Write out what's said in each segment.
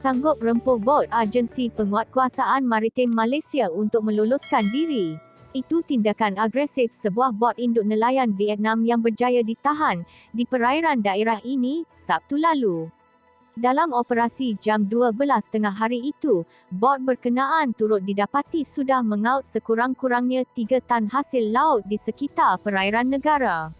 sanggup rempuh bot Agensi Penguatkuasaan Maritim Malaysia untuk meloloskan diri. Itu tindakan agresif sebuah bot induk nelayan Vietnam yang berjaya ditahan di perairan daerah ini Sabtu lalu. Dalam operasi jam 12 tengah hari itu, bot berkenaan turut didapati sudah mengaut sekurang-kurangnya 3 tan hasil laut di sekitar perairan negara.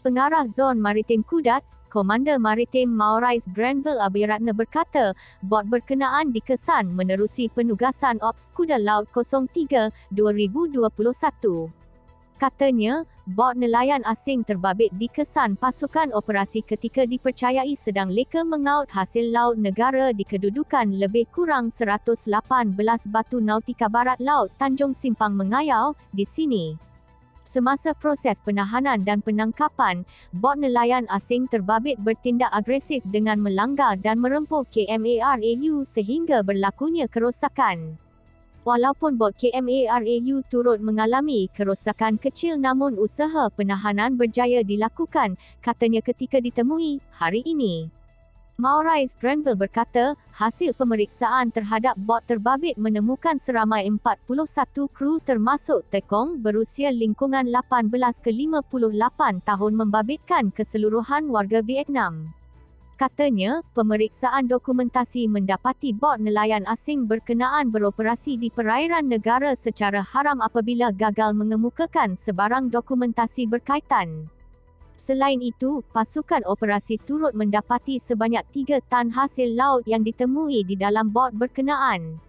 Pengarah Zon Maritim Kudat, Komander Maritim Maurice Granville Abiratna berkata, bot berkenaan dikesan menerusi penugasan Ops Kuda Laut 03, 2021. Katanya, bot nelayan asing terbabit dikesan pasukan operasi ketika dipercayai sedang leka mengaut hasil laut negara di kedudukan lebih kurang 118 batu nautika barat laut Tanjung Simpang Mengayau, di sini. Semasa proses penahanan dan penangkapan, bot nelayan asing terbabit bertindak agresif dengan melanggar dan merempuh KMARAU sehingga berlakunya kerosakan. Walaupun bot KMARAU turut mengalami kerosakan kecil namun usaha penahanan berjaya dilakukan, katanya ketika ditemui hari ini. Maurice Granville berkata, hasil pemeriksaan terhadap bot terbabit menemukan seramai 41 kru termasuk tekong berusia lingkungan 18 ke 58 tahun membabitkan keseluruhan warga Vietnam. Katanya, pemeriksaan dokumentasi mendapati bot nelayan asing berkenaan beroperasi di perairan negara secara haram apabila gagal mengemukakan sebarang dokumentasi berkaitan. Selain itu, pasukan operasi turut mendapati sebanyak 3 tan hasil laut yang ditemui di dalam bot berkenaan.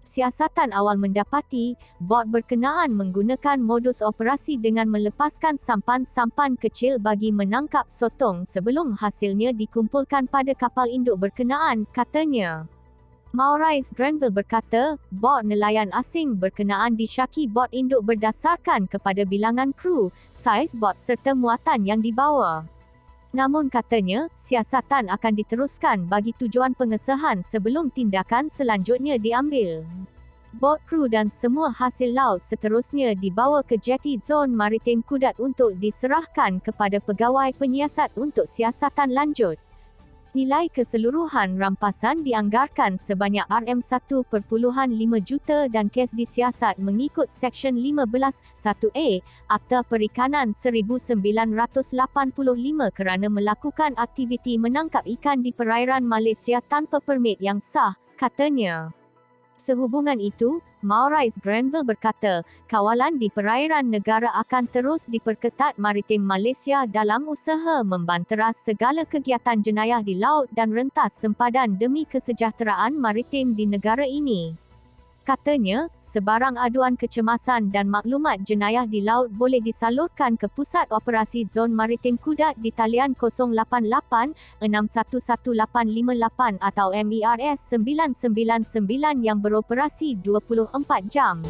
Siasatan awal mendapati, bot berkenaan menggunakan modus operasi dengan melepaskan sampan-sampan kecil bagi menangkap sotong sebelum hasilnya dikumpulkan pada kapal induk berkenaan, katanya. Maurice Granville berkata, bot nelayan asing berkenaan disyaki bot induk berdasarkan kepada bilangan kru, saiz bot serta muatan yang dibawa. Namun katanya, siasatan akan diteruskan bagi tujuan pengesahan sebelum tindakan selanjutnya diambil. Bot kru dan semua hasil laut seterusnya dibawa ke jeti Zon Maritim Kudat untuk diserahkan kepada pegawai penyiasat untuk siasatan lanjut. Nilai keseluruhan rampasan dianggarkan sebanyak RM1.5 juta dan kes disiasat mengikut Seksyen 15(1)A Akta Perikanan 1985 kerana melakukan aktiviti menangkap ikan di perairan Malaysia tanpa permit yang sah, katanya. Sehubungan itu, Maurice Granville berkata, kawalan di perairan negara akan terus diperketat Maritim Malaysia dalam usaha membantera segala kegiatan jenayah di laut dan rentas sempadan demi kesejahteraan maritim di negara ini. Katanya, sebarang aduan kecemasan dan maklumat jenayah di laut boleh disalurkan ke Pusat Operasi Zon Maritim Kudat di talian 088 611858 atau MERS 999 yang beroperasi 24 jam.